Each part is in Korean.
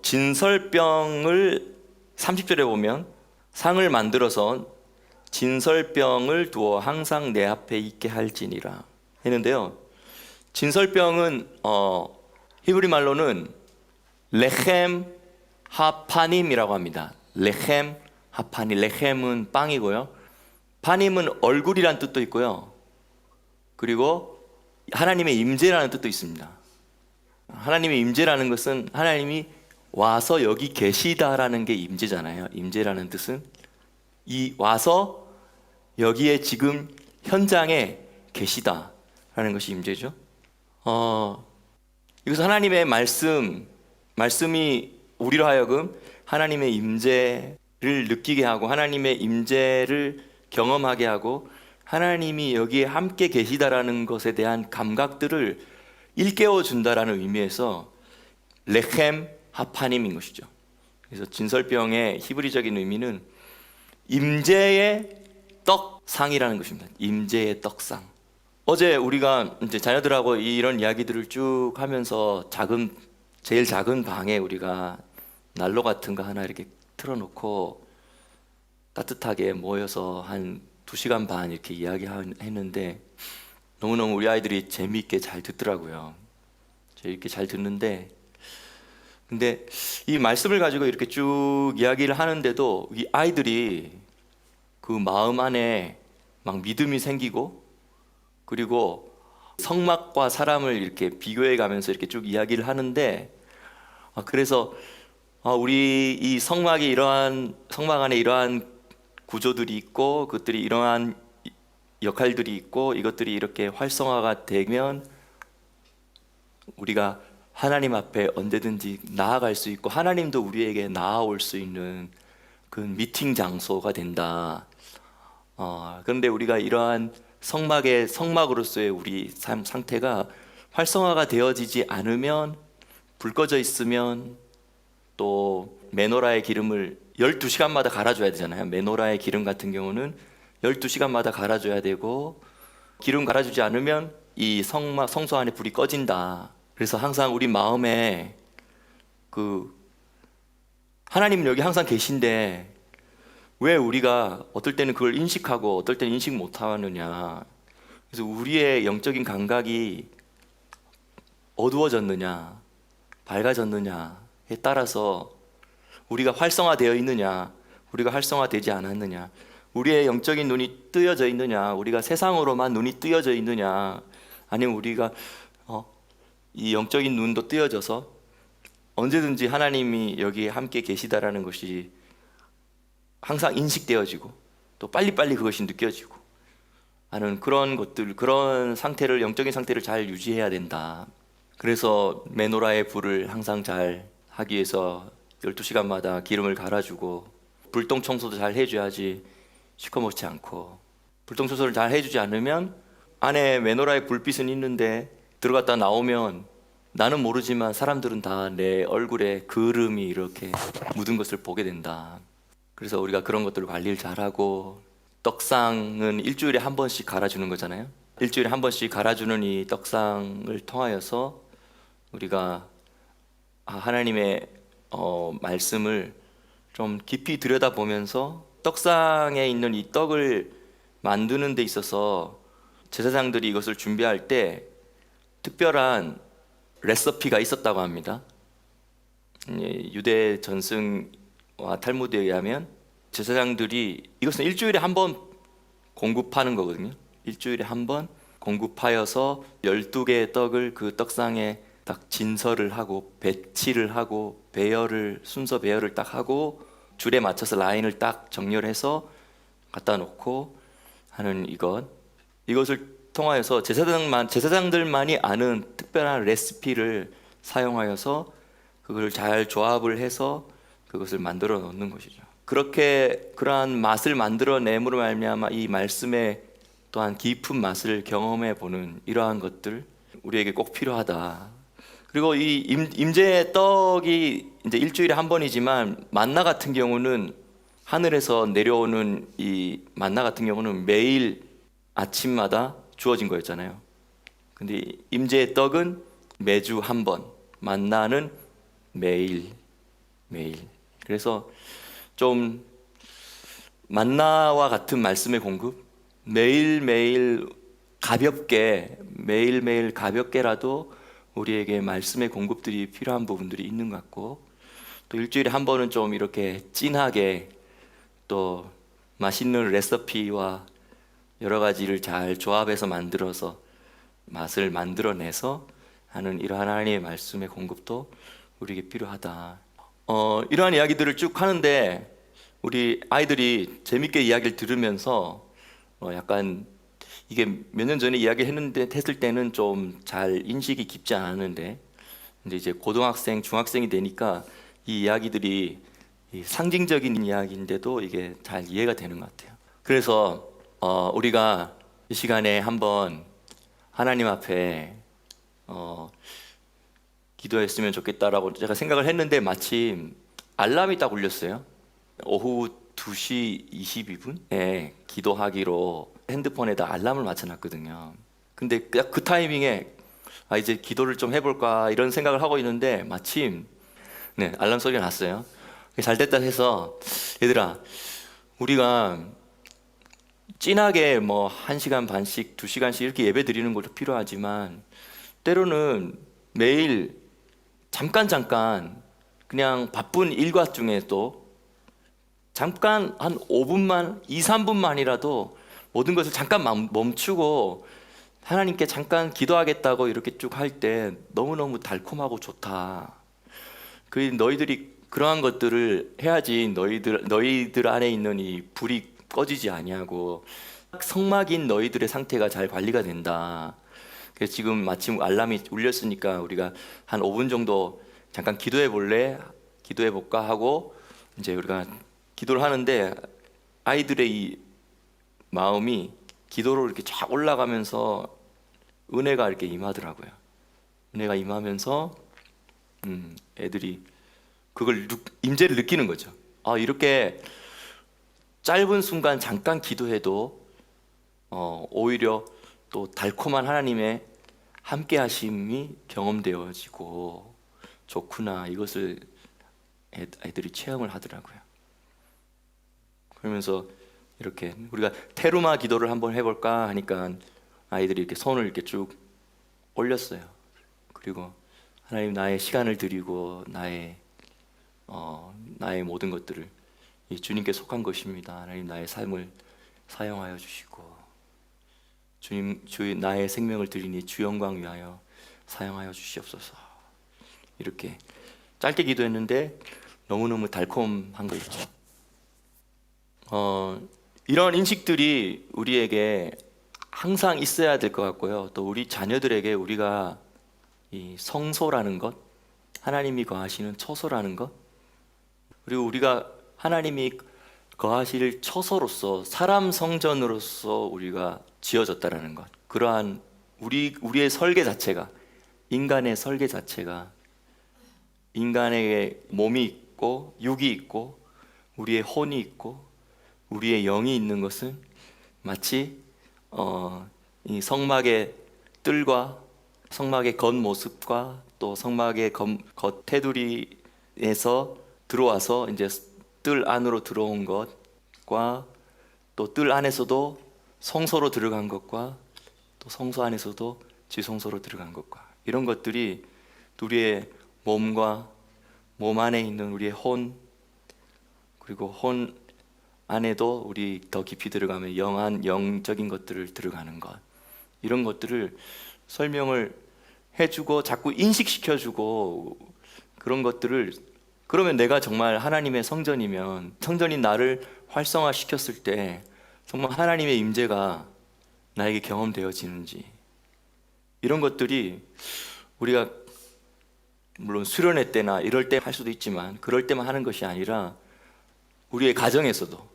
진설병을 30절에 보면 상을 만들어서 진설병을 두어 항상 내 앞에 있게 할지니라 했는데요. 진설병은 히브리 말로는 레헴 하파님이라고 합니다. 레헴 하파님. 레헴은 빵이고요. 파님은 얼굴이란 뜻도 있고요. 그리고 하나님의 임재라는 뜻도 있습니다. 하나님의 임재라는 것은 하나님이 와서 여기 계시다라는 게 임재잖아요. 임재라는 뜻은 이 와서 여기에 지금 현장에 계시다라는 것이 임재죠. 이것은 하나님의 말씀이 우리로 하여금 하나님의 임재를 느끼게 하고 하나님의 임재를 경험하게 하고 하나님이 여기에 함께 계시다라는 것에 대한 감각들을 일깨워 준다라는 의미에서 레헴 하파님인 것이죠. 그래서 진설병의 히브리적인 의미는 임재의 떡상이라는 것입니다. 임재의 떡상. 어제 우리가 이제 자녀들하고 이런 이야기들을 쭉 하면서 제일 작은 방에 우리가 난로 같은 거 하나 이렇게 틀어놓고 따뜻하게 모여서 한 2시간 반 이렇게 이야기했는데 너무너무 우리 아이들이 재미있게 잘 듣더라고요. 재미있게 잘 듣는데 근데 이 말씀을 가지고 이렇게 쭉 이야기를 하는데도 이 아이들이 그 마음 안에 막 믿음이 생기고 그리고 성막과 사람을 이렇게 비교해 가면서 이렇게 쭉 이야기를 하는데 그래서 우리 이 성막 안에 이러한 구조들이 있고 그것들이 이러한 역할들이 있고 이것들이 이렇게 활성화가 되면 우리가 하나님 앞에 언제든지 나아갈 수 있고 하나님도 우리에게 나아올 수 있는 그 미팅 장소가 된다. 그런데 우리가 이러한 성막으로서의 우리 삶 상태가 활성화가 되어지지 않으면 불 꺼져 있으면 또 메노라의 기름을 12시간마다 갈아줘야 되잖아요. 메노라의 기름 같은 경우는 12시간마다 갈아줘야 되고 기름 갈아주지 않으면 이 성소 안에 불이 꺼진다. 그래서 항상 우리 마음에 하나님은 여기 항상 계신데 왜 우리가 어떨 때는 그걸 인식하고 어떨 때는 인식 못하느냐. 그래서 우리의 영적인 감각이 어두워졌느냐 밝아졌느냐에 따라서 우리가 활성화되어 있느냐 우리가 활성화되지 않았느냐 우리의 영적인 눈이 뜨여져 있느냐 우리가 세상으로만 눈이 뜨여져 있느냐 아니면 우리가 이 영적인 눈도 뜨여져서 언제든지 하나님이 여기에 함께 계시다라는 것이 항상 인식되어지고 또 빨리빨리 그것이 느껴지고 하는 그런 상태를 영적인 상태를 잘 유지해야 된다. 그래서 메노라의 불을 항상 잘 하기 위해서 12시간마다 기름을 갈아주고 불똥 청소도 잘 해줘야지 시커멓지 않고 불똥 청소를 잘 해주지 않으면 안에 메노라의 불빛은 있는데 들어갔다 나오면 나는 모르지만 사람들은 다 내 얼굴에 그름이 이렇게 묻은 것을 보게 된다. 그래서 우리가 그런 것들을 관리를 잘하고 떡상은 일주일에 한 번씩 갈아주는 거잖아요. 일주일에 한 번씩 갈아주는 이 떡상을 통하여서 우리가 하나님의 말씀을 좀 깊이 들여다보면서 떡상에 있는 이 떡을 만드는 데 있어서 제사장들이 이것을 준비할 때 특별한 레시피가 있었다고 합니다. 유대 전승과 탈무드에 의하면 제사장들이 이것은 일주일에 한 번 공급하는 거거든요. 일주일에 한 번 공급하여서 12개의 떡을 그 떡상에 딱 진설을 하고 배치를 하고 순서 배열을 딱 하고 줄에 맞춰서 라인을 딱 정렬해서 갖다 놓고 하는 이것을 통하여서 제사장들만이 아는 특별한 레시피를 사용하여서 그걸 잘 조합을 해서 그것을 만들어 놓는 것이죠. 그러한 맛을 만들어냄으로 말미암아 이 말씀의 또한 깊은 맛을 경험해 보는 이러한 것들 우리에게 꼭 필요하다. 그리고 이 임재의 떡이 이제 일주일에 한 번이지만 만나 같은 경우는 하늘에서 내려오는 이 만나 같은 경우는 매일 아침마다 주어진 거였잖아요. 근데 임재의 떡은 매주 한 번, 만나는 매일 매일. 그래서 좀 만나와 같은 말씀의 공급, 매일매일 가볍게, 매일매일 가볍게라도 우리에게 말씀의 공급들이 필요한 부분들이 있는 것 같고, 또 일주일에 한 번은 좀 이렇게 진하게 또 맛있는 레시피와 여러 가지를 잘 조합해서 만들어서 맛을 만들어내서 하는 이러한 하나님의 말씀의 공급도 우리에게 필요하다. 이러한 이야기들을 쭉 하는데 우리 아이들이 재밌게 이야기를 들으면서 약간 이게 몇 년 전에 했을 때는 좀 잘 인식이 깊지 않았는데, 근데 이제 고등학생, 중학생이 되니까 이 이야기들이 이 상징적인 이야기인데도 이게 잘 이해가 되는 것 같아요. 그래서 우리가 이 시간에 한번 하나님 앞에 기도했으면 좋겠다라고 제가 생각을 했는데, 마침 알람이 딱 울렸어요. 오후 2시 22분에 기도하기로 핸드폰에다 알람을 맞춰놨거든요. 근데 그 타이밍에 이제 기도를 좀 해볼까 이런 생각을 하고 있는데 마침 알람 소리가 났어요. 잘 됐다 해서, 얘들아, 우리가 진하게 뭐 1시간 반씩 2시간씩 이렇게 예배 드리는 것도 필요하지만 때로는 매일 잠깐 그냥 바쁜 일과 중에도 잠깐 한 5분만 2, 3분만이라도 모든 것을 잠깐 멈추고 하나님께 잠깐 기도하겠다고 이렇게 쭉 할 때 너무너무 달콤하고 좋다. 너희들이 그러한 것들을 해야지 너희들 안에 있는 이 불이 꺼지지 아니하고 성막인 너희들의 상태가 잘 관리가 된다. 그래서 지금 마침 알람이 울렸으니까 우리가 한 5분 정도 잠깐 기도해 볼까 하고 이제 우리가 기도를 하는데, 아이들의 이 마음이 기도로 이렇게 쫙 올라가면서 은혜가 이렇게 임하더라고요. 은혜가 임하면서 애들이 그걸 임재를 느끼는 거죠. 이렇게 짧은 순간 잠깐 기도해도 오히려 또 달콤한 하나님의 함께 하심이 경험되어지고 좋구나, 이것을 애들이 체험을 하더라고요. 그러면서 이렇게 우리가 테루마 기도를 한번 해볼까 하니까 아이들이 이렇게 손을 이렇게 쭉 올렸어요. 그리고 하나님, 나의 시간을 드리고 나의 모든 것들을 이 주님께 속한 것입니다. 하나님, 나의 삶을 사용하여 주시고 주님, 나의 생명을 드리니 주 영광 위하여 사용하여 주시옵소서. 이렇게 짧게 기도했는데 너무너무 달콤한 거 있죠. 이런 인식들이 우리에게 항상 있어야 될 것 같고요. 또 우리 자녀들에게 우리가 이 성소라는 것, 하나님이 거하시는 처소라는 것, 그리고 우리가 하나님이 거하실 처소로서, 사람 성전으로서 우리가 지어졌다라는 것, 그러한 우리의 설계 자체가, 인간의 설계 자체가, 인간에게 몸이 있고 육이 있고 우리의 혼이 있고 우리의 영이 있는 것은 마치 이 성막의 뜰과 성막의 겉모습과 또 성막의 겉 테두리에서 들어와서 이제 뜰 안으로 들어온 것과 또 뜰 안에서도 성소로 들어간 것과 또 성소 안에서도 지성소로 들어간 것과, 이런 것들이 우리의 몸과 몸 안에 있는 우리의 혼, 그리고 혼 안에도 우리 더 깊이 들어가면 영적인 것들을 들어가는 것, 이런 것들을 설명을 해주고 자꾸 인식시켜주고, 그런 것들을, 그러면 내가 정말 하나님의 성전이면, 성전인 나를 활성화시켰을 때 정말 하나님의 임재가 나에게 경험되어지는지, 이런 것들이 우리가 물론 수련회 때나 이럴 때 할 수도 있지만 그럴 때만 하는 것이 아니라 우리의 가정에서도,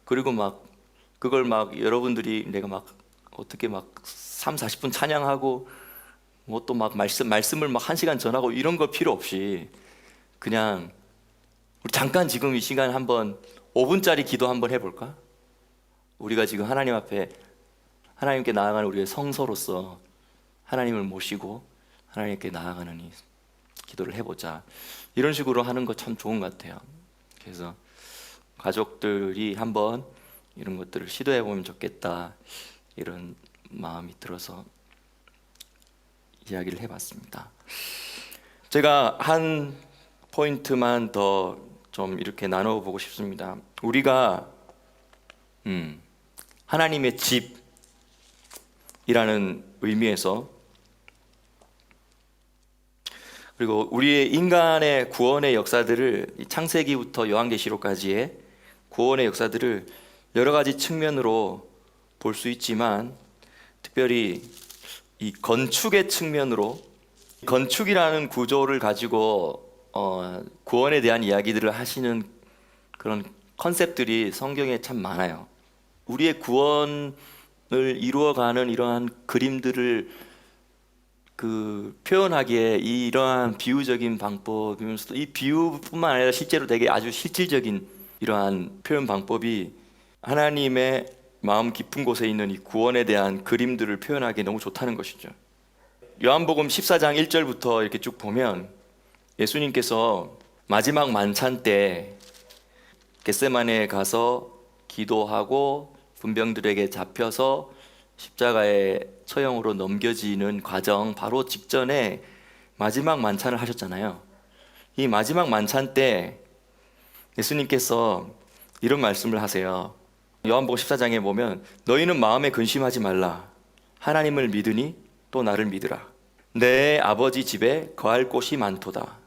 그리고 그걸 여러분들이 내가 어떻게 3, 40분 찬양하고 뭐 또 말씀을 1시간 전하고 이런 거 필요 없이 그냥 우리 잠깐 지금 이 시간 한번 5분짜리 기도 한번 해볼까? 우리가 지금 하나님 앞에, 하나님께 나아가는 우리의 성소로서 하나님을 모시고 하나님께 나아가는 이 기도를 해보자. 이런 식으로 하는 거 참 좋은 것 같아요. 그래서 가족들이 한번 이런 것들을 시도해 보면 좋겠다, 이런 마음이 들어서 이야기를 해봤습니다. 제가 한 포인트만 더 좀 이렇게 나눠보고 싶습니다. 우리가 하나님의 집이라는 의미에서, 그리고 우리의 인간의 구원의 역사들을, 창세기부터 요한계시록까지의 구원의 역사들을 여러 가지 측면으로 볼 수 있지만, 특별히 이 건축의 측면으로, 건축이라는 구조를 가지고 구원에 대한 이야기들을 하시는 그런 컨셉들이 성경에 참 많아요. 우리의 구원을 이루어가는 이러한 그림들을 표현하기에 이러한 비유적인 방법이면서도, 이 비유뿐만 아니라 실제로 되게 아주 실질적인 이러한 표현 방법이 하나님의 마음 깊은 곳에 있는 이 구원에 대한 그림들을 표현하기에 너무 좋다는 것이죠. 요한복음 14장 1절부터 이렇게 쭉 보면, 예수님께서 마지막 만찬 때 겟세마네에 가서 기도하고 분병들에게 잡혀서 십자가의 처형으로 넘겨지는 과정 바로 직전에 마지막 만찬을 하셨잖아요. 이 마지막 만찬 때 예수님께서 이런 말씀을 하세요. 요한복음 14장에 보면, 너희는 마음에 근심하지 말라. 하나님을 믿으니 또 나를 믿으라. 내 아버지 집에 거할 곳이 많도다.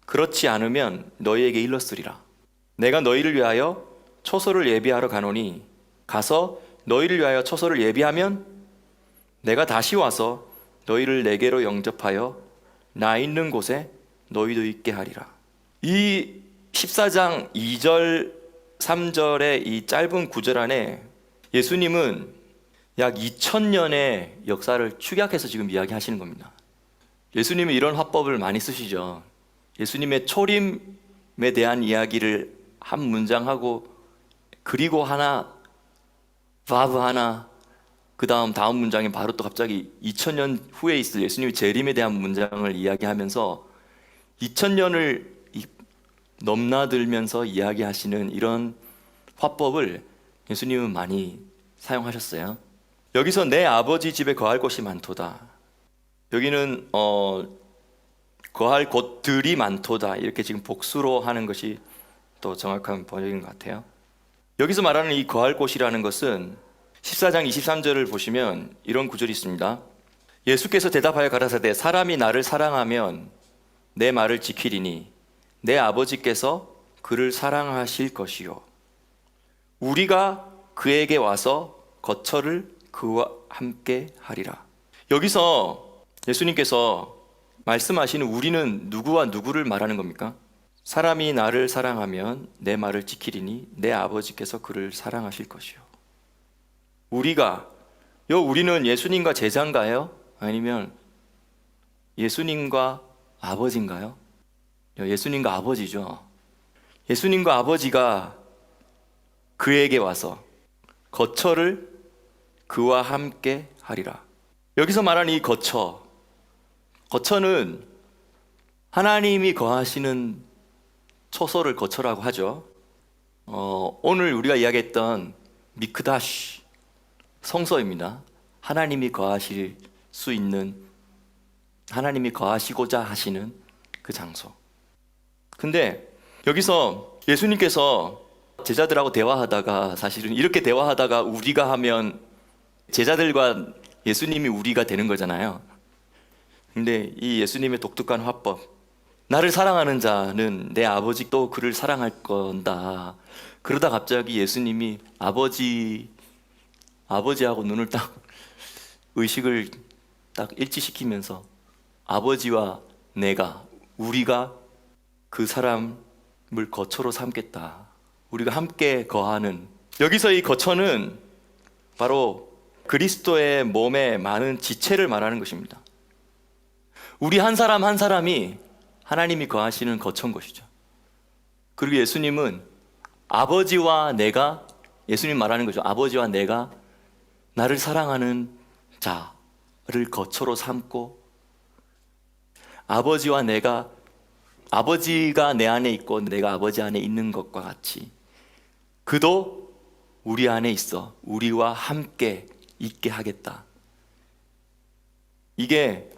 그렇지 않으면 너희에게 일렀으리라. 내가 너희를 위하여 초소를 예비하러 가노니, 가서 너희를 위하여 초소를 예비하면 내가 다시 와서 너희를 내게로 영접하여 나 있는 곳에 너희도 있게 하리라. 이 14장 2절 3절의 이 짧은 구절 안에 예수님은 약 2000년의 역사를 축약해서 지금 이야기하시는 겁니다. 예수님은 이런 화법을 많이 쓰시죠. 예수님의 초림에 대한 이야기를 한 문장하고, 그리고 하나, 바브 하나, 그 다음 문장에 바로 또 갑자기 2000년 후에 있을 예수님의 재림에 대한 문장을 이야기하면서 2000년을 넘나들면서 이야기하시는 이런 화법을 예수님은 많이 사용하셨어요. 여기서 내 아버지 집에 거할 곳이 많도다. 여기는 거할 곳들이 많도다, 이렇게 지금 복수로 하는 것이 또 정확한 번역인 것 같아요. 여기서 말하는 이 거할 곳이라는 것은 14장 23절을 보시면 이런 구절이 있습니다. 예수께서 대답하여 가라사대, 사람이 나를 사랑하면 내 말을 지키리니 내 아버지께서 그를 사랑하실 것이요 우리가 그에게 와서 거처를 그와 함께 하리라. 여기서 예수님께서 말씀하시는 우리는 누구와 누구를 말하는 겁니까? 사람이 나를 사랑하면 내 말을 지키리니 내 아버지께서 그를 사랑하실 것이요. 우리는 예수님과 제자인가요? 아니면 예수님과 아버지인가요? 예수님과 아버지죠. 예수님과 아버지가 그에게 와서 거처를 그와 함께 하리라. 여기서 말하는 이 거처는 하나님이 거하시는 초소를 거처라고 하죠. 오늘 우리가 이야기했던 미크다시, 성소입니다. 하나님이 거하실 수 있는, 하나님이 거하시고자 하시는 그 장소. 근데 여기서 예수님께서 제자들하고 대화하다가, 사실은 이렇게 대화하다가 우리가 하면 제자들과 예수님이 우리가 되는 거잖아요. 근데 이 예수님의 독특한 화법, 나를 사랑하는 자는 내 아버지도 그를 사랑할 건다. 그러다 갑자기 예수님이 아버지하고 눈을 딱, 의식을 딱 일치시키면서 아버지와 우리가 그 사람을 거처로 삼겠다. 우리가 함께 거하는, 여기서 이 거처는 바로 그리스도의 몸의 많은 지체를 말하는 것입니다. 우리 한 사람 한 사람이 하나님이 거하시는 거처인 것이죠. 그리고 예수님은 아버지와 내가, 예수님 말하는 거죠. 아버지와 내가 나를 사랑하는 자를 거처로 삼고, 아버지가 내 안에 있고 내가 아버지 안에 있는 것과 같이 그도 우리 안에 있어 우리와 함께 있게 하겠다. 이게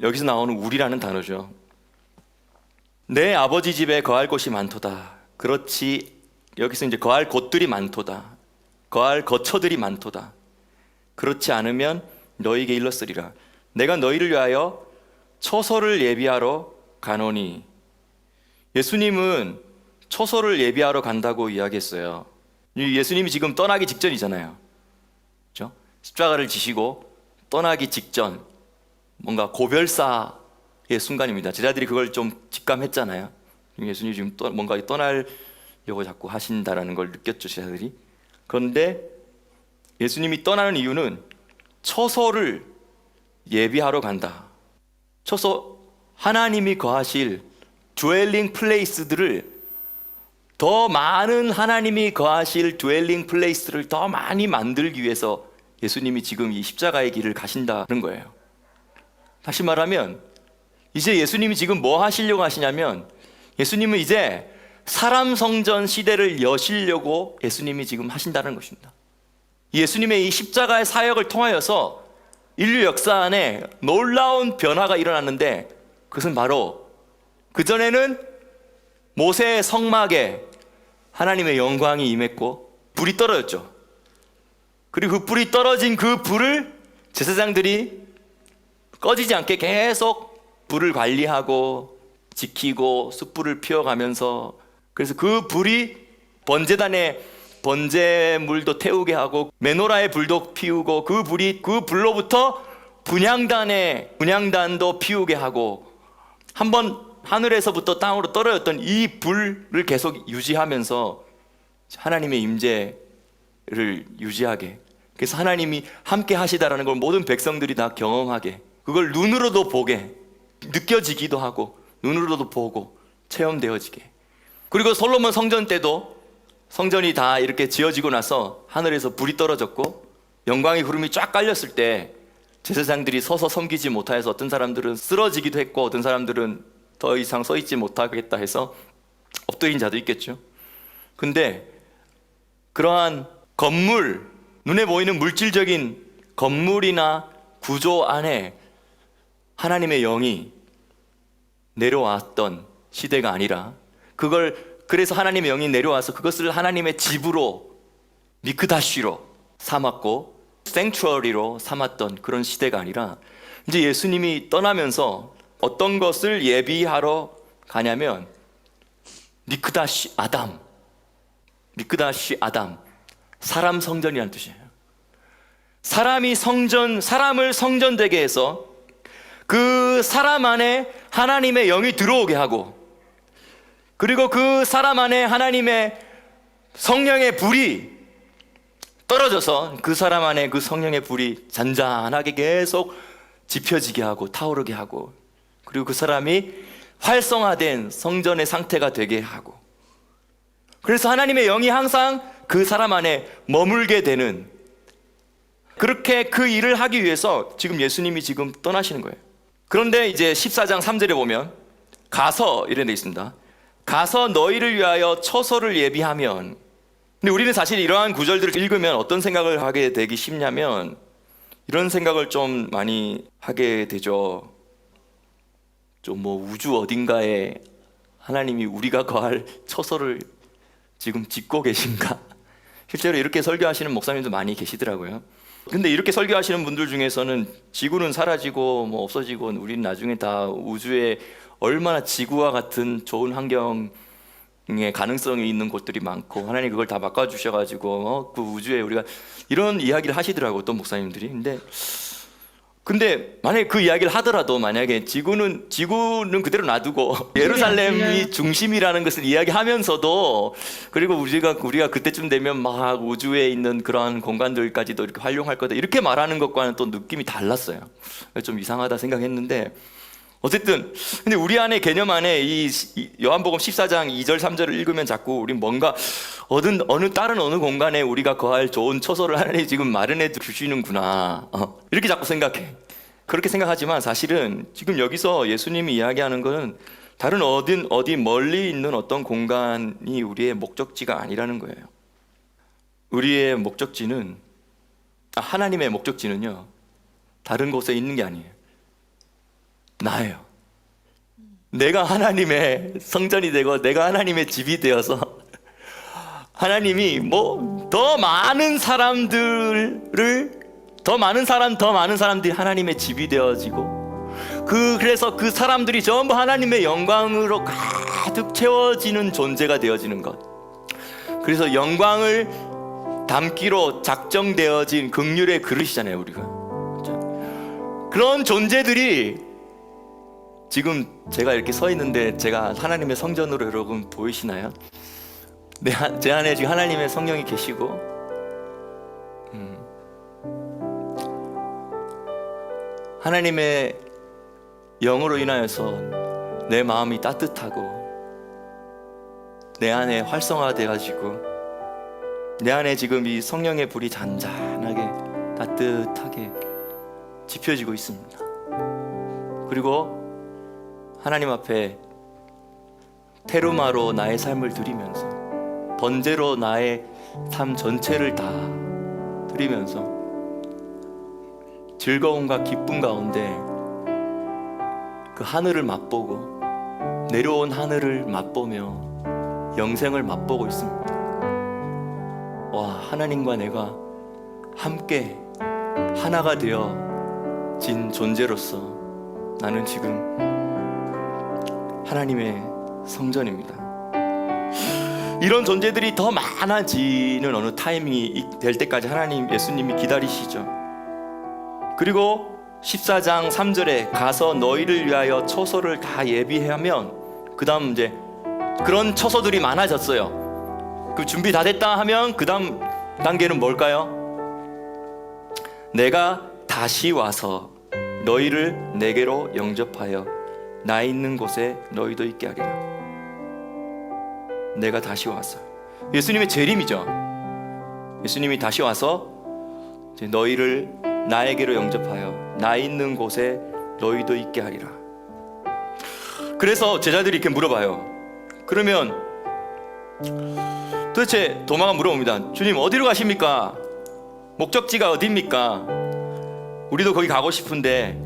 여기서 나오는 우리라는 단어죠. 내 아버지 집에 거할 곳이 많도다. 그렇지, 여기서 이제 거할 곳들이 많도다. 거할 거처들이 많도다. 그렇지 않으면 너희에게 일렀으리라. 내가 너희를 위하여 처소를 예비하러 가노니. 예수님은 처소를 예비하러 간다고 이야기했어요. 예수님이 지금 떠나기 직전이잖아요. 그렇죠? 십자가를 지시고 떠나기 직전, 뭔가 고별사의 순간입니다. 제자들이 그걸 좀 직감했잖아요. 예수님이 지금 뭔가 떠나려고 자꾸 하신다라는 걸 느꼈죠, 제자들이. 그런데 예수님이 떠나는 이유는 처소를 예비하러 간다. 처소, 하나님이 거하실 드웰링 플레이스들을 더 많은 하나님이 거하실 드웰링 플레이스를 더 많이 만들기 위해서 예수님이 지금 이 십자가의 길을 가신다는 거예요. 다시 말하면 이제 예수님이 지금 뭐 하시려고 하시냐면 예수님은 이제 사람 성전 시대를 여시려고 예수님이 지금 하신다는 것입니다. 예수님의 이 십자가의 사역을 통하여서 인류 역사 안에 놀라운 변화가 일어났는데 그것은 바로 그전에는 모세의 성막에 하나님의 영광이 임했고 불이 떨어졌죠. 그리고 그 불이 떨어진 그 불을 제사장들이 꺼지지 않게 계속 불을 관리하고 지키고 숯불을 피워가면서, 그래서 그 불이 번제단에 번제물도 태우게 하고 메노라의 불도 피우고 그 불로부터 분향단도 피우게 하고, 한번 하늘에서부터 땅으로 떨어졌던 이 불을 계속 유지하면서 하나님의 임재를 유지하게, 그래서 하나님이 함께 하시다라는 걸 모든 백성들이 다 경험하게, 그걸 눈으로도 보게, 느껴지기도 하고 눈으로도 보고 체험되어지게. 그리고 솔로몬 성전 때도 성전이 다 이렇게 지어지고 나서 하늘에서 불이 떨어졌고 영광의 구름이 쫙 깔렸을 때 제사장들이 서서 섬기지 못하여서 어떤 사람들은 쓰러지기도 했고 어떤 사람들은 더 이상 서 있지 못하겠다 해서 엎드린 자도 있겠죠. 근데 그러한 건물, 눈에 보이는 물질적인 건물이나 구조 안에 하나님의 영이 내려왔던 시대가 아니라, 그래서 하나님의 영이 내려와서 그것을 하나님의 집으로, 미크다쉬로 삼았고 생츄어리로 삼았던 그런 시대가 아니라, 이제 예수님이 떠나면서 어떤 것을 예비하러 가냐면 미크다쉬 아담, 사람 성전이라는 뜻이에요. 사람을 성전되게 해서 그 사람 안에 하나님의 영이 들어오게 하고, 그리고 그 사람 안에 하나님의 성령의 불이 떨어져서 그 사람 안에 그 성령의 불이 잔잔하게 계속 지펴지게 하고 타오르게 하고, 그리고 그 사람이 활성화된 성전의 상태가 되게 하고, 그래서 하나님의 영이 항상 그 사람 안에 머물게 되는, 그렇게 그 일을 하기 위해서 지금 예수님이 지금 떠나시는 거예요. 그런데 이제 14장 3절에 보면 가서 이런 데 있습니다. 가서 너희를 위하여 처소를 예비하면. 근데 우리는 사실 이러한 구절들을 읽으면 어떤 생각을 하게 되기 쉽냐면 이런 생각을 좀 많이 하게 되죠. 좀 뭐 우주 어딘가에 하나님이 우리가 거할 처소를 지금 짓고 계신가? 실제로 이렇게 설교하시는 목사님도 많이 계시더라고요. 근데 이렇게 설교하시는 분들 중에서는 지구는 사라지고 뭐 없어지고 우리는 나중에 다 우주에 얼마나 지구와 같은 좋은 환경의 가능성이 있는 곳들이 많고 하나님 그걸 다 바꿔주셔가지고 그 우주에 우리가, 이런 이야기를 하시더라고요, 어떤 목사님들이. 근데 만약에 그 이야기를 하더라도 만약에 지구는 그대로 놔두고 예루살렘이 중심이라는 것을 이야기하면서도, 그리고 우리가 그때쯤 되면 막 우주에 있는 그러한 공간들까지도 이렇게 활용할 거다 이렇게 말하는 것과는 또 느낌이 달랐어요. 좀 이상하다 생각했는데, 어쨌든 근데 우리 안에 개념 안에 이 요한복음 14장 2절 3절을 읽으면 자꾸 우리 뭔가 다른 어느 공간에 우리가 거할 좋은 처소를 하나님이 지금 마련해 주시는구나, 이렇게 자꾸 생각해. 그렇게 생각하지만 사실은 지금 여기서 예수님이 이야기하는 것은 다른 어디 멀리 있는 어떤 공간이 우리의 목적지가 아니라는 거예요. 우리의 목적지는 하나님의 목적지는요, 다른 곳에 있는 게 아니에요. 나예요. 내가 하나님의 성전이 되고 내가 하나님의 집이 되어서 하나님이 더 많은 사람들이 하나님의 집이 되어지고 그래서 그 사람들이 전부 하나님의 영광으로 가득 채워지는 존재가 되어지는 것. 그래서 영광을 담기로 작정되어진 긍휼의 그릇이잖아요, 우리가. 그런 존재들이 지금 제가 이렇게 서 있는데 제가 하나님의 성전으로 여러분 보이시나요? 제 안에 지금 하나님의 성령이 계시고 하나님의 영으로 인하여서 내 마음이 따뜻하고 내 안에 활성화돼가지고 내 안에 지금 이 성령의 불이 잔잔하게 따뜻하게 지펴지고 있습니다. 그리고 하나님 앞에 테르마로 나의 삶을 드리면서 번제로 나의 삶 전체를 다 드리면서 즐거움과 기쁨 가운데 그 하늘을 맛보고 내려온 하늘을 맛보며 영생을 맛보고 있습니다. 와, 하나님과 내가 함께 하나가 되어진 존재로서 나는 지금 하나님의 성전입니다. 이런 존재들이 더 많아지는 어느 타이밍이 될 때까지 예수님이 기다리시죠. 그리고 14장 3절에 가서 너희를 위하여 처소를 다 예비하면, 그 다음 이제 그런 처소들이 많아졌어요. 그 준비 다 됐다 하면 그 다음 단계는 뭘까요? 내가 다시 와서 너희를 내게로 영접하여 나 있는 곳에 너희도 있게 하리라. 내가 다시 와서, 예수님의 재림이죠. 예수님이 다시 와서 이제 너희를 나에게로 영접하여 나 있는 곳에 너희도 있게 하리라. 그래서 제자들이 이렇게 물어봐요. 그러면 도대체 도마가 물어봅니다. 주님, 어디로 가십니까? 목적지가 어디입니까? 우리도 거기 가고 싶은데,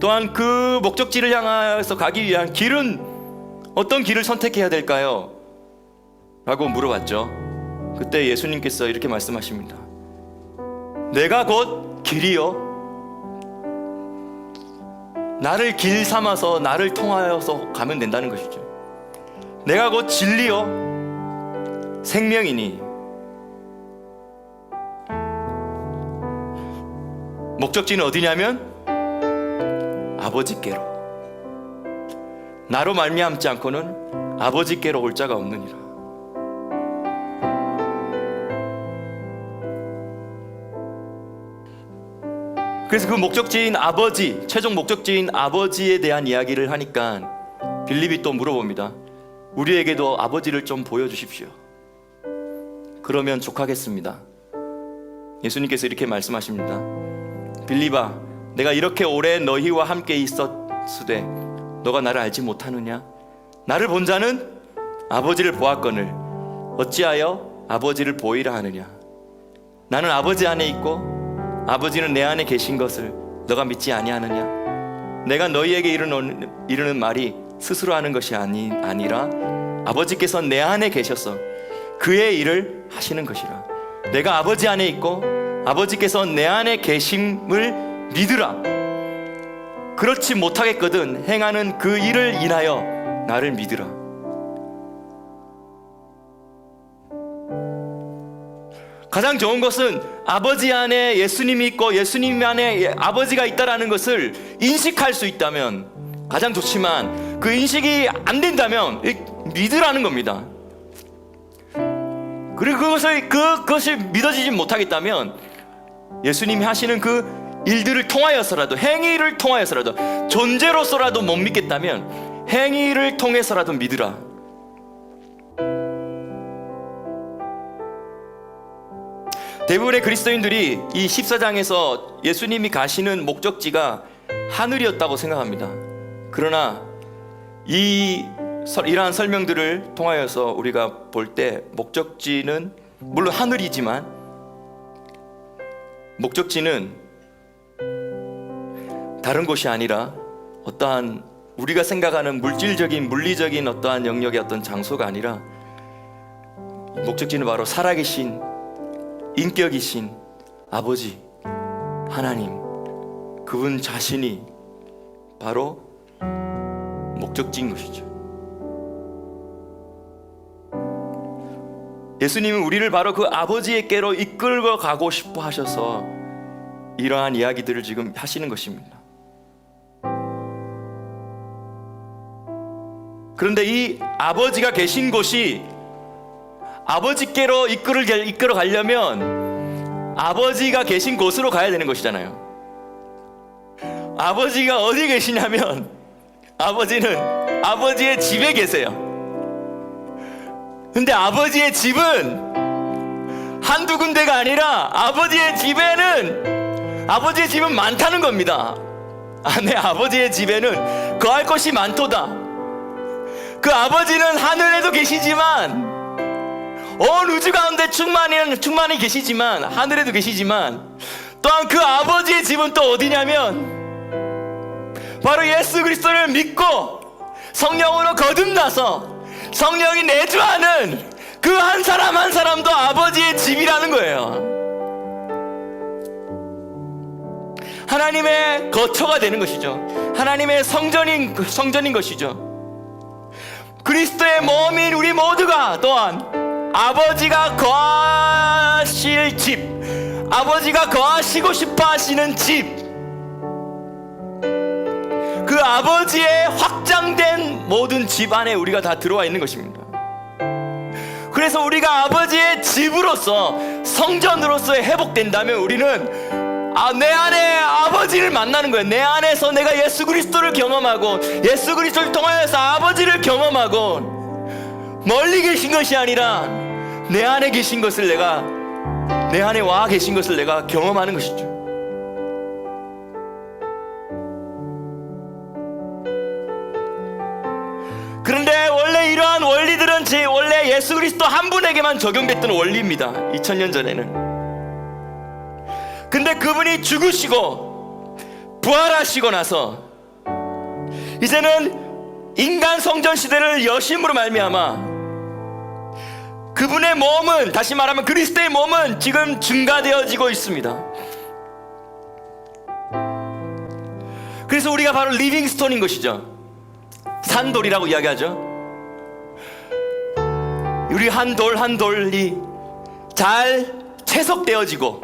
또한 그 목적지를 향해서 가기 위한 길은 어떤 길을 선택해야 될까요? 라고 물어봤죠. 그때 예수님께서 이렇게 말씀하십니다. 내가 곧 길이요, 나를 길 삼아서 나를 통하여서 가면 된다는 것이죠. 내가 곧 진리요 생명이니, 목적지는 어디냐면 아버지께로, 나로 말미암지 않고는 아버지께로 올 자가 없느니라. 그래서 그 목적지인 아버지, 최종 목적지인 아버지에 대한 이야기를 하니까 빌립이 또 물어봅니다. 우리에게도 아버지를 좀 보여주십시오. 그러면 족하겠습니다. 예수님께서 이렇게 말씀하십니다. 빌립아, 내가 이렇게 오래 너희와 함께 있었으되 너가 나를 알지 못하느냐? 나를 본 자는 아버지를 보았거늘 어찌하여 아버지를 보이라 하느냐? 나는 아버지 안에 있고 아버지는 내 안에 계신 것을 너가 믿지 아니하느냐? 내가 너희에게 이르는 말이 스스로 하는 것이 아니라 아버지께서 내 안에 계셔서 그의 일을 하시는 것이라. 내가 아버지 안에 있고 아버지께서 내 안에 계심을 믿으라. 그렇지 못하겠거든 행하는 그 일을 인하여 나를 믿으라. 가장 좋은 것은 아버지 안에 예수님이 있고 예수님 안에 아버지가 있다라는 것을 인식할 수 있다면 가장 좋지만, 그 인식이 안 된다면 믿으라는 겁니다. 그리고 그것이 믿어지지 못하겠다면 예수님이 하시는 그 일들을 통하여서라도, 행위를 통하여서라도, 존재로서라도 못 믿겠다면 행위를 통해서라도 믿으라. 대부분의 그리스도인들이 이 14장에서 예수님이 가시는 목적지가 하늘이었다고 생각합니다. 그러나 이러한 설명들을 통하여서 우리가 볼 때 목적지는 물론 하늘이지만 목적지는 다른 곳이 아니라 어떠한 우리가 생각하는 물질적인 물리적인 어떠한 영역의 어떤 장소가 아니라 목적지는 바로 살아계신 인격이신 아버지 하나님, 그분 자신이 바로 목적지인 것이죠. 예수님은 우리를 바로 그 아버지에게로 이끌고 가고 싶어 하셔서 이러한 이야기들을 지금 하시는 것입니다. 그런데 이 아버지가 계신 곳이 아버지께로 이끌어 가려면 아버지가 계신 곳으로 가야 되는 것이잖아요. 아버지가 어디 계시냐면 아버지는 아버지의 집에 계세요. 근데 아버지의 집은 한두 군데가 아니라 아버지의 집은 많다는 겁니다. 내 아버지의 집에는 거할 것이 많도다. 그 아버지는 하늘에도 계시지만 온 우주 가운데 충만히 계시지만 하늘에도 계시지만 또한 그 아버지의 집은 또 어디냐면 바로 예수 그리스도를 믿고 성령으로 거듭나서 성령이 내주하는 그 한 사람 한 사람도 아버지의 집이라는 거예요. 하나님의 거처가 되는 것이죠. 하나님의 성전인 것이죠. 그리스도의 몸인 우리 모두가 또한 아버지가 거하실 집, 아버지가 거하시고 싶어 하시는 집, 그 아버지의 확장된 모든 집 안에 우리가 다 들어와 있는 것입니다. 그래서 우리가 아버지의 집으로서 성전으로서 회복된다면 우리는 내 안에 아버지를 만나는 거예요. 내 안에서 내가 예수 그리스도를 경험하고 예수 그리스도를 통하여서 아버지를 경험하고 멀리 계신 것이 아니라 내 안에 계신 것을 내 안에 와 계신 것을 내가 경험하는 것이죠. 그런데 원래 이러한 원리들은 원래 예수 그리스도 한 분에게만 적용됐던 원리입니다. 2000년 전에는. 근데 그분이 죽으시고 부활하시고 나서 이제는 인간 성전 시대를 여심으로 말미암아 그분의 몸은, 다시 말하면 그리스도의 몸은 지금 증가되어지고 있습니다. 그래서 우리가 바로 리빙스톤인 것이죠. 산돌이라고 이야기하죠. 우리 한 돌 한 돌이 잘 채석되어지고,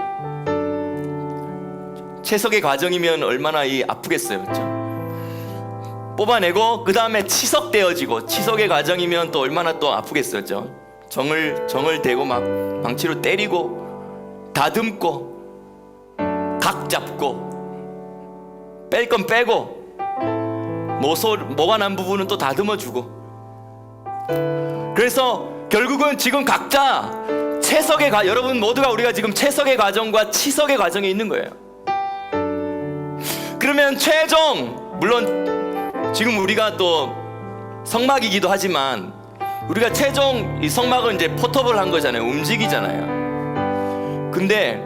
채석의 과정이면 얼마나 아프겠어요, 그렇죠? 뽑아내고 그 다음에 치석되어지고, 치석의 과정이면 또 얼마나 또 아프겠어요, 그렇죠? 정을 대고 막 망치로 때리고 다듬고 각 잡고 뺄 건 빼고 뭐가 난 부분은 또 다듬어주고. 그래서 결국은 지금 각자 여러분 모두가 우리가 지금 채석의 과정과 치석의 과정에 있는 거예요. 그러면 최종, 물론 지금 우리가 또 성막이기도 하지만 우리가 최종 이 성막은 이제 포터블 한 거잖아요. 움직이잖아요. 근데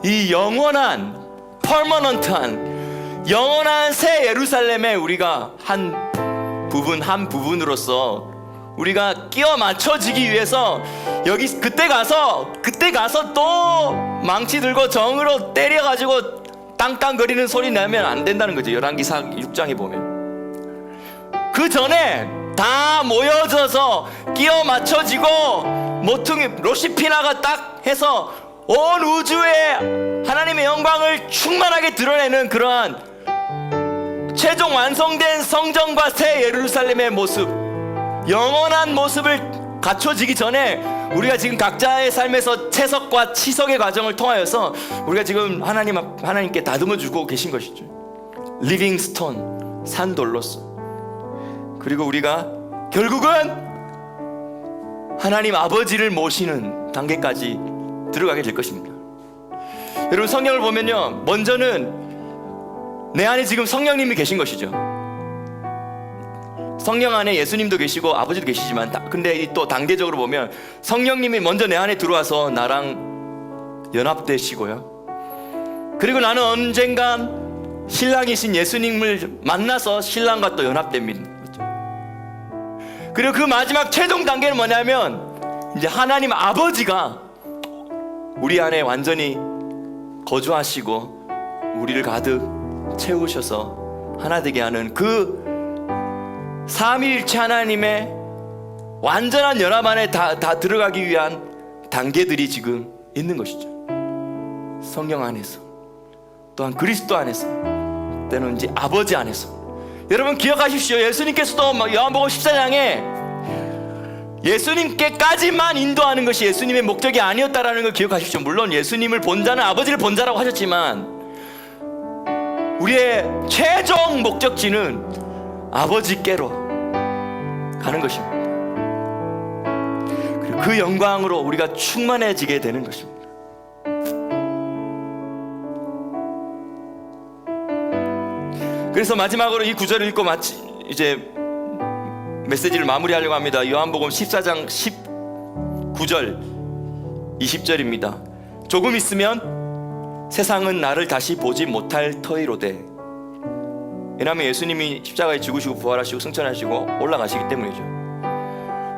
이 영원한 퍼머넌트한 영원한 새 예루살렘에 우리가 한 부분으로서 우리가 끼워 맞춰지기 위해서 그때 가서 또 망치 들고 정으로 때려가지고 땅땅거리는 소리 내면 안 된다는 거죠. 열왕기사 6장에 보면 그 전에 다 모여져서 끼워 맞춰지고 모퉁이 로시피나가 딱 해서 온 우주에 하나님의 영광을 충만하게 드러내는 그러한 최종 완성된 성전과 새 예루살렘의 모습, 영원한 모습을 갖춰지기 전에 우리가 지금 각자의 삶에서 채석과 치석의 과정을 통하여서 우리가 지금 하나님께 다듬어주고 계신 것이죠. 리빙스톤, 산돌로서. 그리고 우리가 결국은 하나님 아버지를 모시는 단계까지 들어가게 될 것입니다. 여러분 성경을 보면요, 먼저는 내 안에 지금 성령님이 계신 것이죠. 성령 안에 예수님도 계시고 아버지도 계시지만, 근데 또 단계적으로 보면 성령님이 먼저 내 안에 들어와서 나랑 연합되시고요, 그리고 나는 언젠간 신랑이신 예수님을 만나서 신랑과 또 연합됩니다. 그리고 그 마지막 최종 단계는 뭐냐면, 이제 하나님 아버지가 우리 안에 완전히 거주하시고 우리를 가득 채우셔서 하나 되게 하는 그 삼위일체 하나님의 완전한 연합 안에 다 들어가기 위한 단계들이 지금 있는 것이죠. 성령 안에서, 또한 그리스도 안에서, 때는 이제 아버지 안에서. 여러분 기억하십시오. 예수님께서도 요한복음 14장에 예수님께까지만 인도하는 것이 예수님의 목적이 아니었다라는 걸 기억하십시오. 물론 예수님을 본 자는 아버지를 본 자라고 하셨지만, 우리의 최종 목적지는 아버지께로 가는 것입니다. 그리고 그 영광으로 우리가 충만해지게 되는 것입니다. 그래서 마지막으로 이 구절을 읽고 이제 메시지를 마무리하려고 합니다. 요한복음 14장 19절 20절입니다. 조금 있으면 세상은 나를 다시 보지 못할 터이로되. 왜냐하면 예수님이 십자가에 죽으시고 부활하시고 승천하시고 올라가시기 때문이죠.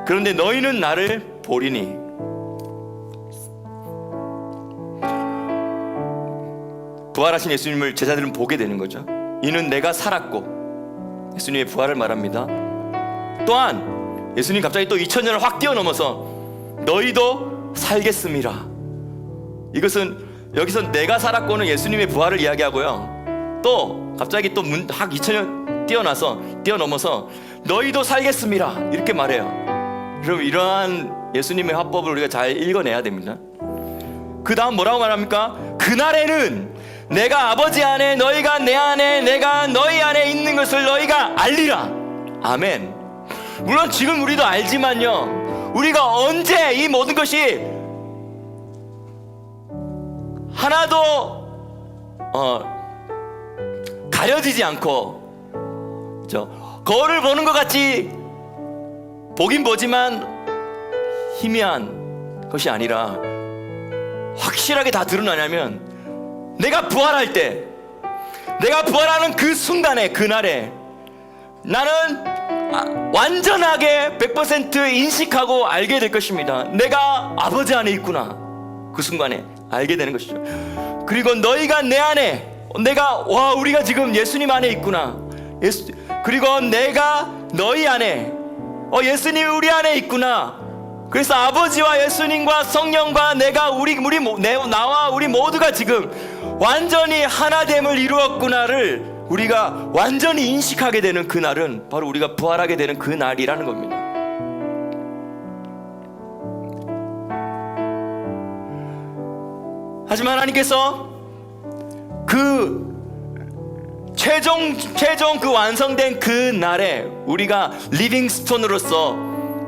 그런데 너희는 나를 보리니. 부활하신 예수님을 제자들은 보게 되는 거죠. 이는 내가 살았고, 예수님의 부활을 말합니다. 또한 예수님 갑자기 또 2000년을 확 뛰어넘어서 너희도 살겠음이라. 이것은 여기서 내가 살았고는 예수님의 부활을 이야기하고요, 또 갑자기 또 확 2000년 뛰어넘어서 너희도 살겠음이라 이렇게 말해요. 그럼 이러한 예수님의 화법을 우리가 잘 읽어내야 됩니다. 그 다음 뭐라고 말합니까? 그날에는 내가 아버지 안에, 너희가 내 안에, 내가 너희 안에 있는 것을 너희가 알리라. 아멘. 물론 지금 우리도 알지만요, 우리가 언제 이 모든 것이 하나도 가려지지 않고 거울을 보는 것 같이 보긴 보지만 희미한 것이 아니라 확실하게 다 드러나냐면, 내가 부활할 때, 내가 부활하는 그 순간에, 그날에 나는 완전하게 100% 인식하고 알게 될 것입니다. 내가 아버지 안에 있구나. 그 순간에 알게 되는 것이죠. 그리고 너희가 내 안에, 우리가 지금 예수님 안에 있구나. 그리고 내가 너희 안에, 예수님이 우리 안에 있구나. 그래서 아버지와 예수님과 성령과 나와 우리 모두가 지금 완전히 하나됨을 이루었구나를 우리가 완전히 인식하게 되는 그날은 바로 우리가 부활하게 되는 그 날이라는 겁니다. 하지만 하나님께서 그 최종 그 완성된 그 날에 우리가 리빙스톤으로서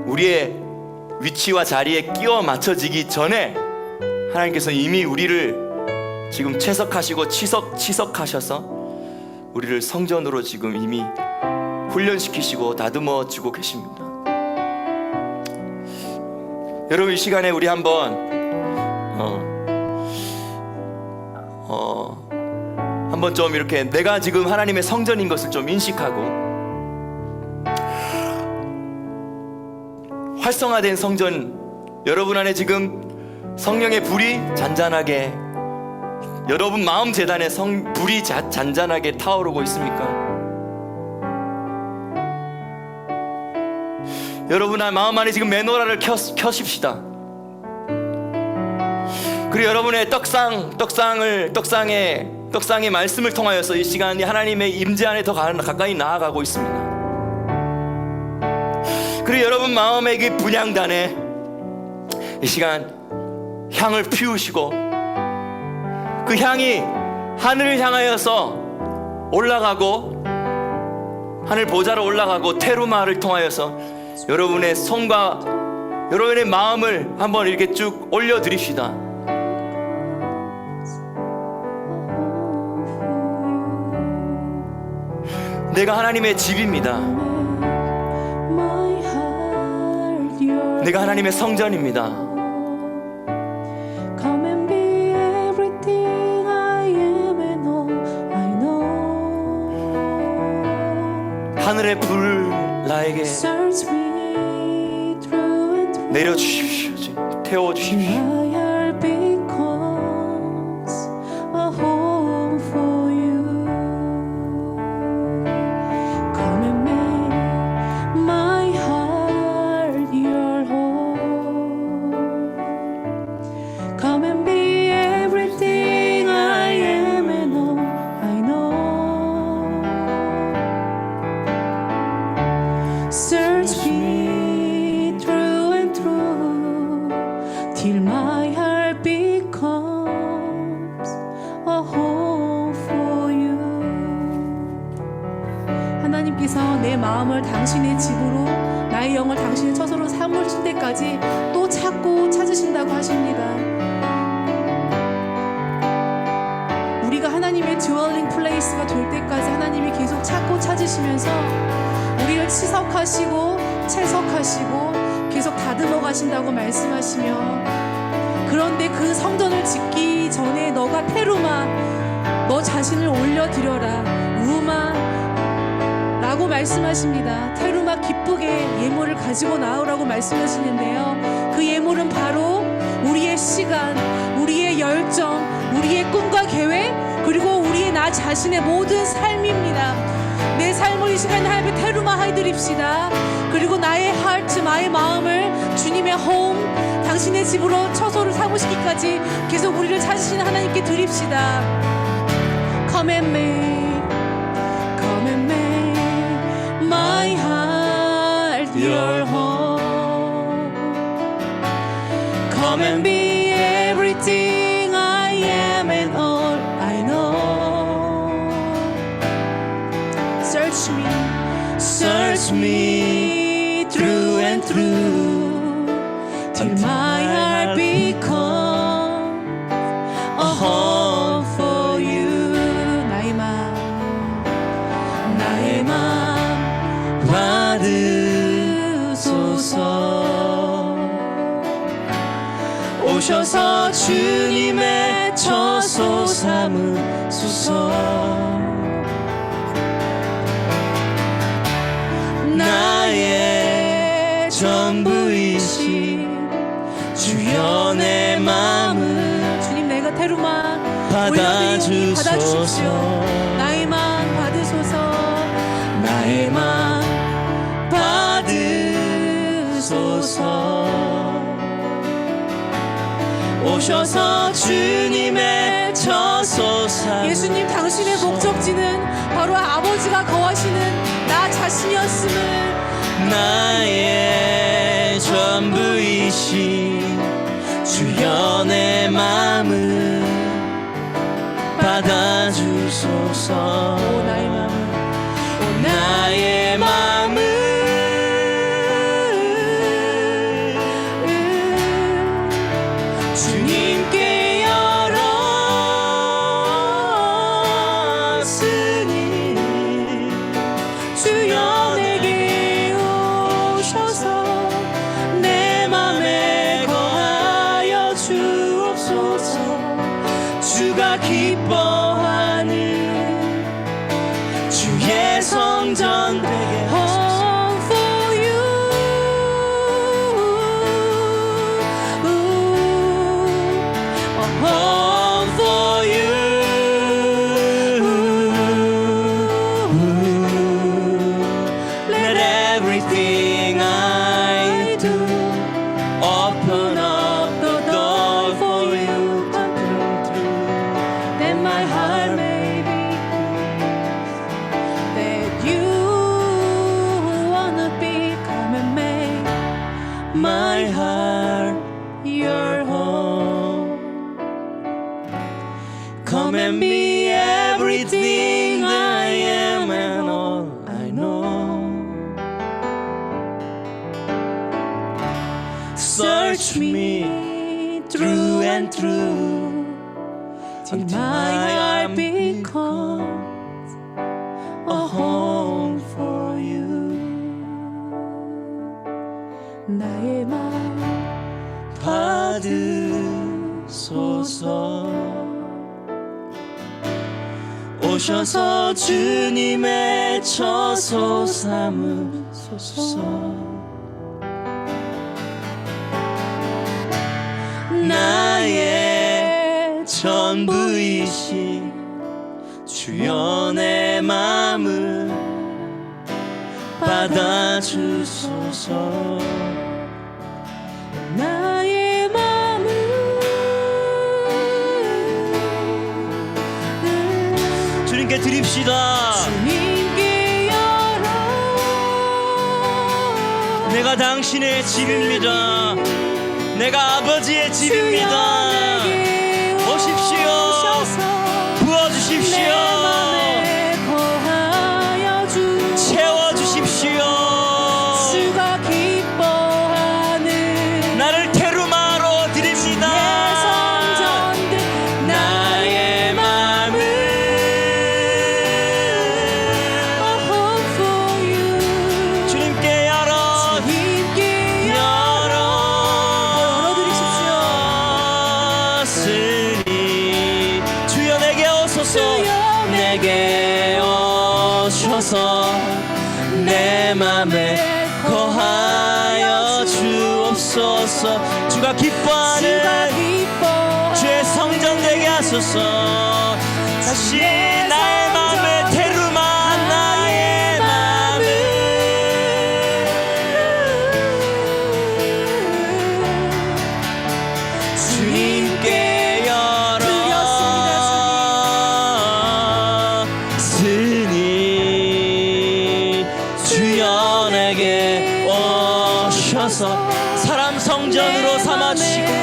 우리의 위치와 자리에 끼워 맞춰지기 전에 하나님께서 이미 우리를 지금 채석하시고 치석하셔서 우리를 성전으로 지금 이미 훈련시키시고 다듬어 주고 계십니다. 여러분, 이 시간에 우리 한번 한번 좀 이렇게 내가 지금 하나님의 성전인 것을 좀 인식하고, 활성화된 성전, 여러분 안에 지금 성령의 불이 잔잔하게, 여러분 마음 재단에 불이 잔잔하게 타오르고 있습니까? 여러분 마음 안에 지금 메노라를 켜십시다. 그리고 여러분의 떡상의 말씀을 통하여서 이 시간이 하나님의 임재 안에 더 가까이 나아가고 있습니다. 그리고 여러분 마음의 그 분향단에 이 시간 향을 피우시고, 그 향이 하늘을 향하여서 올라가고, 하늘 보좌로 올라가고, 테루마를 통하여서 여러분의 손과 여러분의 마음을 한번 이렇게 쭉 올려드립시다. 내가 하나님의 집입니다. My heart, your 내가 하나님의 성전입니다. Come and be everything I am and all I know. 하늘의 불 나에게 Search me through and through. 내려주십시오. 태워주십시오. My heart becomes a home for you. Come and make my heart your home. Come and be everything I am and all I know. Search me through and through till my heart becomes a home for you. 하나님께서 내 마음을 당신의 집으로, 나의 영을 당신의 처소로 삼으실 때까지 또 찾고 찾으신다고 하십니다. 우리가 하나님의 드웰링 플레이스가 될 때까지 하나님이 계속 찾고 찾으시면서 우리를 치석하시고 채석하시고 계속 다듬어 가신다고 말씀하시며, 그런데 그 성전을 짓기 전에 너가 테루마, 너 자신을 올려드려라, 우마 라고 말씀하십니다. 테루마, 기쁘게 예물을 가지고 나오라고 말씀하시는데요, 그 예물은 바로 우리의 시간, 우리의 열정, 우리의 꿈과 계획, 그리고 우리의 나 자신의 모든 삶입니다. 내 삶을 이 시간에 하나님 테루마 해드립시다. 그리고 나의 하트, 나의 마음을 주님의 홈, 당신의 집으로 처소를 삼으시기까지 계속 우리를 찾으시는 하나님께 드립시다. Come and make, come and make my heart your home. Come and be everything I am and all I know. Search me through and through till my heart becomes a home for you. 나의 맘 받으소서. 오셔서 주님의 처소 삼으소서. 나의 전부이신 주여, 내 마음을 주님, 내가 테루마 받아주십시오. 나의 마음 받으소서. 나의 마음 받으소서. 오셔서 주님의 처소 삼으소서. 예수님, 당신의 목적지는 바로 아버지가 거하시는 나 자신이었음을, 나의 전부이신 주여, 내 마음을 받아주소서. 오, 나의 마음을, 오, 나의 마음을 주님께 열었으니 주여 내게 오셔서 내 맘에 거하여 주옵소서. 주가 기뻐하는 주의 성전 되게 하소서. Home for you, a home for you. Let everything I do open up the door for you to come through. That my heart may be that you wanna be. Come and make my heart your home. Come and be everything I am and all I know. Search me through and through till my heart becomes a home 나의 마음 받으소서. 오셔서 주님의 처소 삼으소서. 나의 전부이신 주여 내 마음을 받아주소서. 나의 마음을 주님께 드립시다. 주님께 열어. 내가 당신의 집입니다. 내가 아버지의 집입니다. 오십시오. 부어주십시오. 채워주십시오. 주가 기뻐하는 나를 테루마로 드립니다. 나의 마음을 주님께 열어. 열어드리십시오. 주여 내게 오소서. 내게 오셔서 내 맘에 거하여 주옵소서. 주가 기뻐하는 주의 성전 되게 하소서. 다시 나의 맘에 테루마. 나의 맘을 주님께 열어. 스님 주여 내게 오셔서 사람 성전으로 삼아주시고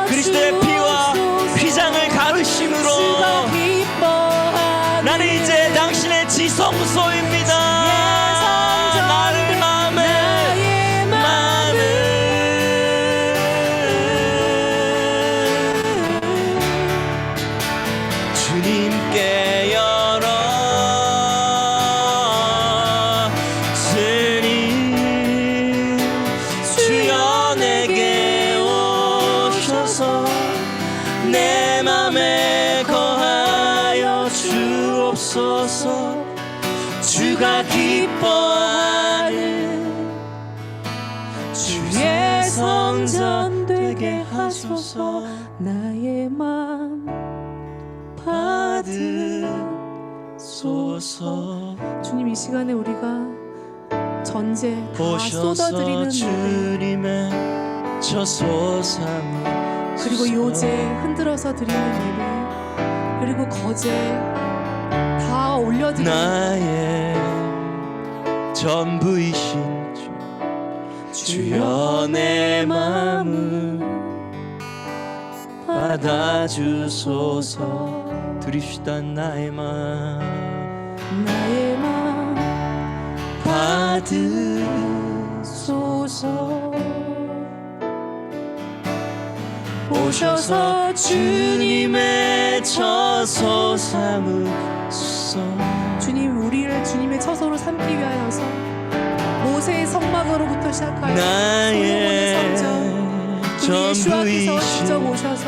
그리스도의 피와 휘장을 가르심으로 나는 이제 당신의 지성소입니다. 나를 마음을 주님께 열어. 스님 주여 내게 오셔서 내 맘에 거하여 주옵소서. 주가 기뻐하는 주의 성전 되게 하소서. 나의 맘 받으소서. 주님, 이 시간에 우리가 전제 다 오셔서 쏟아드리는 예배, 주님의 처소 삼으소서. 그리고 요제 흔들어서 드리는 예배, 그리고 거제 다 올려드리는 나의 전부이신 주여 내 마음을 받아주소서. 드립시다. 나의 마음 나의 마음 받으소서. 오셔서 주님의 처소 삼으소서. 주님, 우리를 주님의 처소로 삼기 위하여서 모세의 성막으로부터 시작하여 나의 솔로몬의 성전, 우리 예수와께서 직접 전부이신 오셔서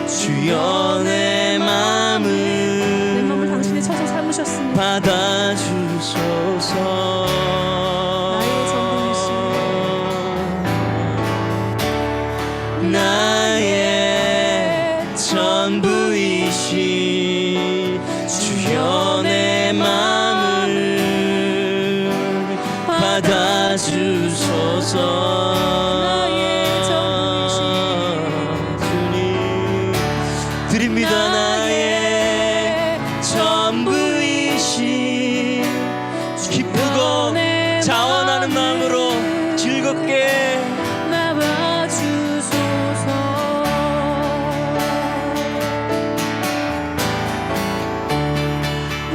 주여 내 마음을 당신의 처소 삼으셨습니다. 받아주소서. 나의 전부이신 주여 내 마음을 받아주소서. 주님 드립니다. 나의 전부이신 기쁘고 자원하는 마음으로 즐겁게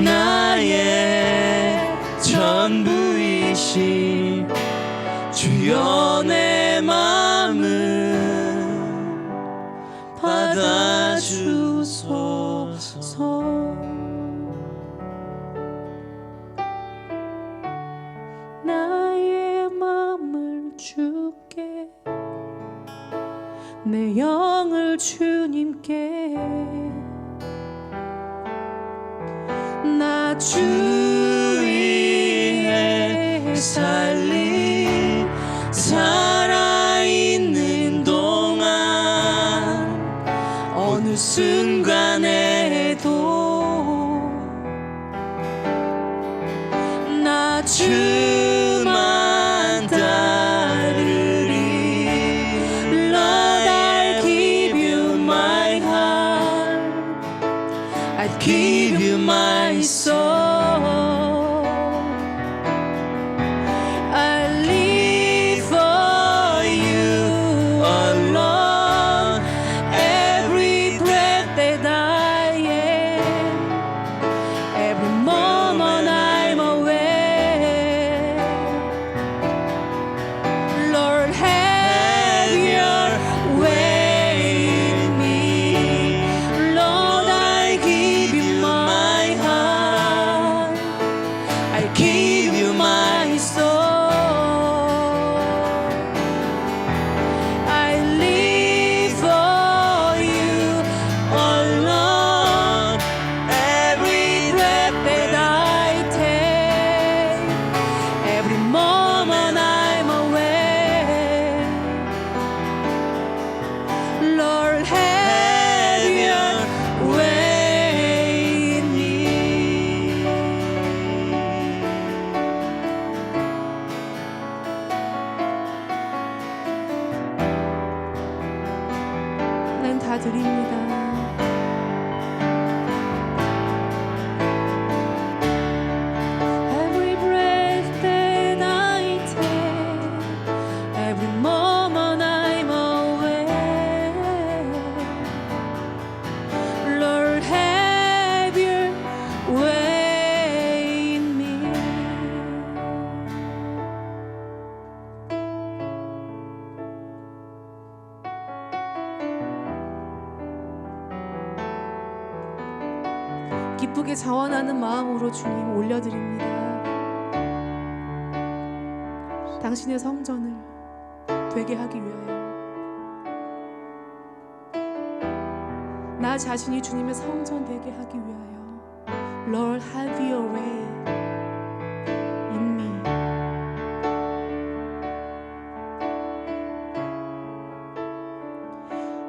나의 전부이신 주여 내 마음을 받아주소서. 나의 마음 내 영을 주님께 나 주 위에 살림 살아있는 동안 어느 순간에도 나 주만 따르리 Lord I'll give you my heart I'll give you my soul I live for you alone every breath that I am every moment I'm awake Lord have your way in me Lord I give you my heart I give you my soul I live for you alone every breath that I take every moment I'm awake Lord have your way in me 난 다 드립니다 Every breath that I take every moment I'm awake Lord have your way in me 기쁘게 자원하는 마음으로 주님 올려드립니다. 당신의 성전을 되게 하기 위하여 나 자신이 주님의 성전 되게 하기 위하여 Lord have your way in me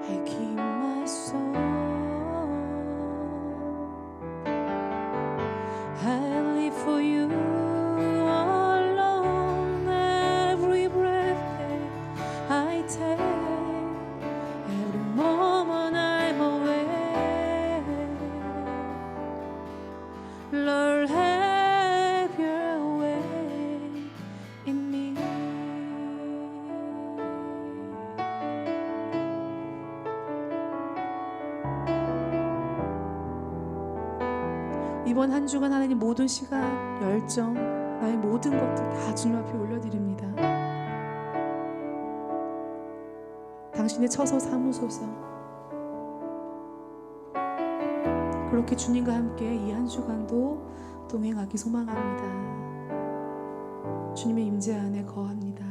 I keep my soul I live for you alone every breath that I take every moment I'm awake Lord have your way in me 이번 한 주간 하나님 모든 시간, 열정, 나의 모든 것들 다 주님 앞에 올려드립니다. 당신의 처소 삼으소서. 그렇게 주님과 함께 이 한 주간도 동행하기 소망합니다. 주님의 임재 안에 거합니다.